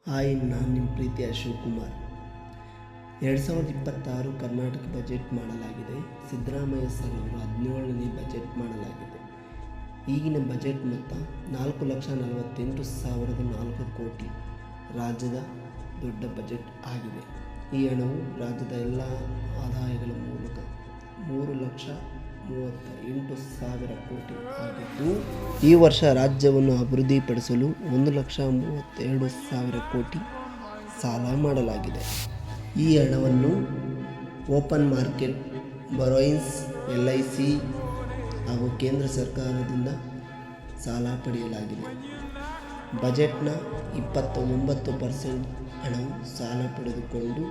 Hi, ನಾನು ನಿಮ್ಮ ಪ್ರೀತಿಯ ಶಿವಕುಮಾರ್. 2026 ಕರ್ನಾಟಕ ಬಜೆಟ್ ಮಾಡಲಾಗಿದೆ. ಸಿದ್ದರಾಮಯ್ಯ ಸರ್ ಅವರು 17ನೇ ಬಜೆಟ್ ಮಾಡಲಾಗಿದೆ. ಈಗಿನ ಬಜೆಟ್ ಮೊತ್ತ 4,48,004 ಕೋಟಿ ರಾಜ್ಯದ ದೊಡ್ಡ ಬಜೆಟ್ ಆಗಿದೆ. ಈ ಹಣವು ರಾಜ್ಯದ ಎಲ್ಲ ಆದಾಯಗಳ ಮೂಲಕ 3,38,000 ಕೋಟಿ ಆಗಿದ್ದು, ಈ ವರ್ಷ ರಾಜ್ಯವನ್ನು ಅಭಿವೃದ್ಧಿಪಡಿಸಲು 1,32,000 ಕೋಟಿ ಸಾಲ ಮಾಡಲಾಗಿದೆ. ಈ ಹಣವನ್ನು ಓಪನ್ ಮಾರ್ಕೆಟ್ ಬಾರೋಯಿಂಗ್ಸ್, LIC ಹಾಗೂ ಕೇಂದ್ರ ಸರ್ಕಾರದಿಂದ ಸಾಲ ಪಡೆಯಲಾಗಿದೆ. ಬಜೆಟ್ನ 29% ಹಣವು ಸಾಲ ಪಡೆದುಕೊಂಡು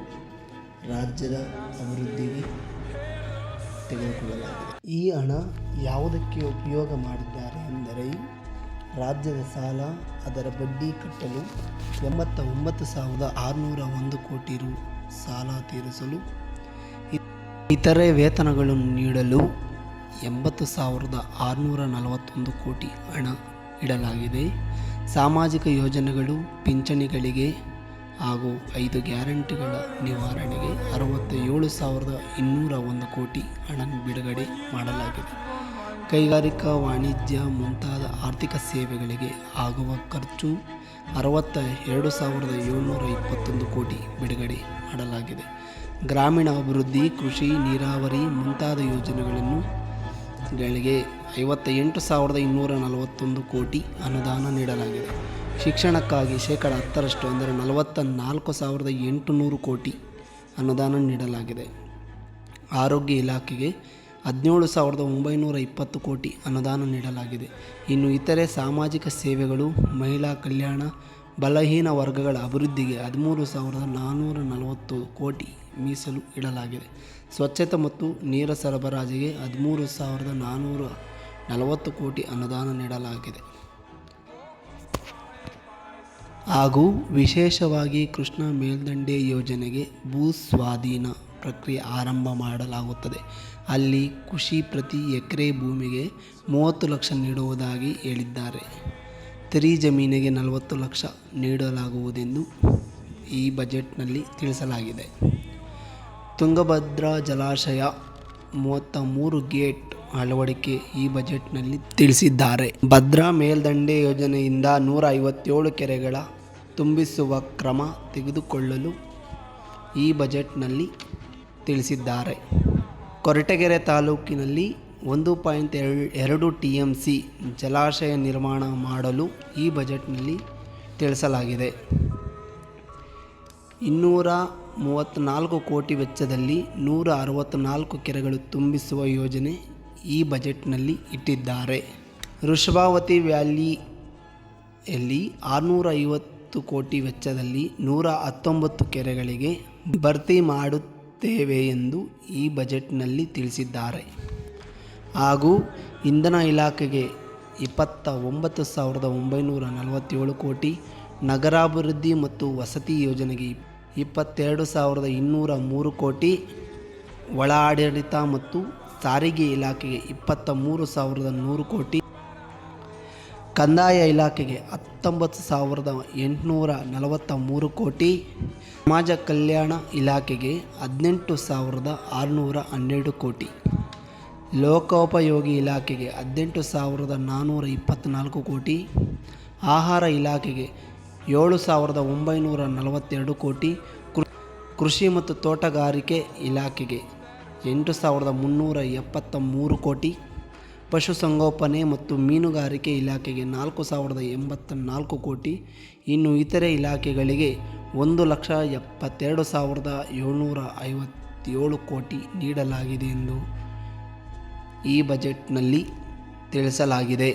ರಾಜ್ಯದ ಅಭಿವೃದ್ಧಿಗೆ ತೆಗೆದುಕೊಳ್ಳಲಾಗಿದೆ. ಈ ಹಣ ಯಾವುದಕ್ಕೆ ಉಪಯೋಗ ಮಾಡಿದ್ದಾರೆ ಎಂದರೆ, ರಾಜ್ಯದ ಸಾಲ, ಅದರ ಬಡ್ಡಿ ಕಟ್ಟಲು 89,601 ಕೋಟಿ ರು ಸಾಲ ತೀರಿಸಲು, ಇತರೆ ವೇತನಗಳನ್ನು ನೀಡಲು 80,641 ಕೋಟಿ ಹಣ ಇಡಲಾಗಿದೆ. ಸಾಮಾಜಿಕ ಯೋಜನೆಗಳು, ಪಿಂಚಣಿಗಳಿಗೆ ಹಾಗೂ 5 ಗ್ಯಾರಂಟಿಗಳ ನಿವಾರಣೆಗೆ 67,201 ಕೋಟಿ ಹಣ ಬಿಡುಗಡೆ ಮಾಡಲಾಗಿದೆ. ಕೈಗಾರಿಕಾ, ವಾಣಿಜ್ಯ ಮುಂತಾದ ಆರ್ಥಿಕ ಸೇವೆಗಳಿಗೆ ಆಗುವ ಖರ್ಚು 62,721 ಕೋಟಿ ಬಿಡುಗಡೆ ಮಾಡಲಾಗಿದೆ. ಗ್ರಾಮೀಣ ಅಭಿವೃದ್ಧಿ, ಕೃಷಿ, ನೀರಾವರಿ ಮುಂತಾದ ಯೋಜನೆಗಳಿಗೆ 58,241 ಕೋಟಿ ಅನುದಾನ ನೀಡಲಾಗಿದೆ. ಶಿಕ್ಷಣಕ್ಕಾಗಿ 10% ಅಂದರೆ 44,800 ಕೋಟಿ ಅನುದಾನ ನೀಡಲಾಗಿದೆ. ಆರೋಗ್ಯ ಇಲಾಖೆಗೆ 17,920 ಕೋಟಿ ಅನುದಾನ ನೀಡಲಾಗಿದೆ. ಇನ್ನು ಇತರೆ ಸಾಮಾಜಿಕ ಸೇವೆಗಳು, ಮಹಿಳಾ ಕಲ್ಯಾಣ, ಬಲಹೀನ ವರ್ಗಗಳ ಅಭಿವೃದ್ಧಿಗೆ 13,440 ಕೋಟಿ ಮೀಸಲು ಇಡಲಾಗಿದೆ. ಸ್ವಚ್ಛತೆ ಮತ್ತು ನೀರು ಸರಬರಾಜಿಗೆ 13,440 ಕೋಟಿ ಅನುದಾನ ನೀಡಲಾಗಿದೆ. ಹಾಗೂ ವಿಶೇಷವಾಗಿ ಕೃಷ್ಣಾ ಮೇಲ್ದಂಡೆ ಯೋಜನೆಗೆ ಭೂ ಸ್ವಾಧೀನ ಪ್ರಕ್ರಿಯೆ ಆರಂಭ ಮಾಡಲಾಗುತ್ತದೆ. ಅಲ್ಲಿ ಕೃಷಿ ಪ್ರತಿ ಎಕರೆ ಭೂಮಿಗೆ 30 ಲಕ್ಷ ನೀಡುವುದಾಗಿ ಹೇಳಿದ್ದಾರೆ. ತೆರಿ ಜಮೀನಿಗೆ 40 ಲಕ್ಷ ನೀಡಲಾಗುವುದೆಂದು ಈ ಬಜೆಟ್ನಲ್ಲಿ ತಿಳಿಸಲಾಗಿದೆ. ತುಂಗಭದ್ರಾ ಜಲಾಶಯ 33 ಗೇಟ್ ಅಳವಡಿಕೆ ಈ ಬಜೆಟ್ನಲ್ಲಿ ತಿಳಿಸಿದ್ದಾರೆ. ಭದ್ರಾ ಮೇಲ್ದಂಡೆ ಯೋಜನೆಯಿಂದ 157 ಕೆರೆಗಳ ತುಂಬಿಸುವ ಕ್ರಮ ತೆಗೆದುಕೊಳ್ಳಲು ಈ ಬಜೆಟ್ನಲ್ಲಿ ತಿಳಿಸಿದ್ದಾರೆ. ಕೊರಟಗೆರೆ ತಾಲೂಕಿನಲ್ಲಿ 1.2 TMC ಜಲಾಶಯ ನಿರ್ಮಾಣ ಮಾಡಲು ಈ ಬಜೆಟ್ನಲ್ಲಿ ತಿಳಿಸಲಾಗಿದೆ. 234 ಕೋಟಿ ವೆಚ್ಚದಲ್ಲಿ 164 ಕೆರೆಗಳು ತುಂಬಿಸುವ ಯೋಜನೆ ಈ ಬಜೆಟ್ನಲ್ಲಿ ಇಟ್ಟಿದ್ದಾರೆ. ವೃಷಭಾವತಿ ವ್ಯಾಲಿಯಲ್ಲಿ 650 ಕೋಟಿ ವೆಚ್ಚದಲ್ಲಿ 119 ಕೆರೆಗಳಿಗೆ ಭರ್ತಿ ಮಾಡುತ್ತೇವೆ ಎಂದು ಈ ಬಜೆಟ್ನಲ್ಲಿ ತಿಳಿಸಿದ್ದಾರೆ. ಹಾಗೂ ಇಂಧನ ಇಲಾಖೆಗೆ 29,947 ಕೋಟಿ, ನಗರಾಭಿವೃದ್ಧಿ ಮತ್ತು ವಸತಿ ಯೋಜನೆಗೆ 22,203 ಕೋಟಿ, ಒಳ ಆಡಳಿತ ಮತ್ತು ಸಾರಿಗೆ ಇಲಾಖೆಗೆ 23,100 ಕೋಟಿ, ಕಂದಾಯ ಇಲಾಖೆಗೆ 19,843 ಕೋಟಿ, ಸಮಾಜ ಕಲ್ಯಾಣ ಇಲಾಖೆಗೆ 18,612 ಕೋಟಿ, ಲೋಕೋಪಯೋಗಿ ಇಲಾಖೆಗೆ 18,424 ಕೋಟಿ, ಆಹಾರ ಇಲಾಖೆಗೆ 7,942 ಕೋಟಿ, ಕೃಷಿ ಮತ್ತು ತೋಟಗಾರಿಕೆ ಇಲಾಖೆಗೆ 8,373 ಕೋಟಿ, ಪಶುಸಂಗೋಪನೆ ಮತ್ತು ಮೀನುಗಾರಿಕೆ ಇಲಾಖೆಗೆ 4,084 ಕೋಟಿ, ಇನ್ನು ಇತರೆ ಇಲಾಖೆಗಳಿಗೆ 1,72,757 ಕೋಟಿ ನೀಡಲಾಗಿದೆ ಎಂದು ಈ ಬಜೆಟ್ನಲ್ಲಿ ತಿಳಿಸಲಾಗಿದೆ.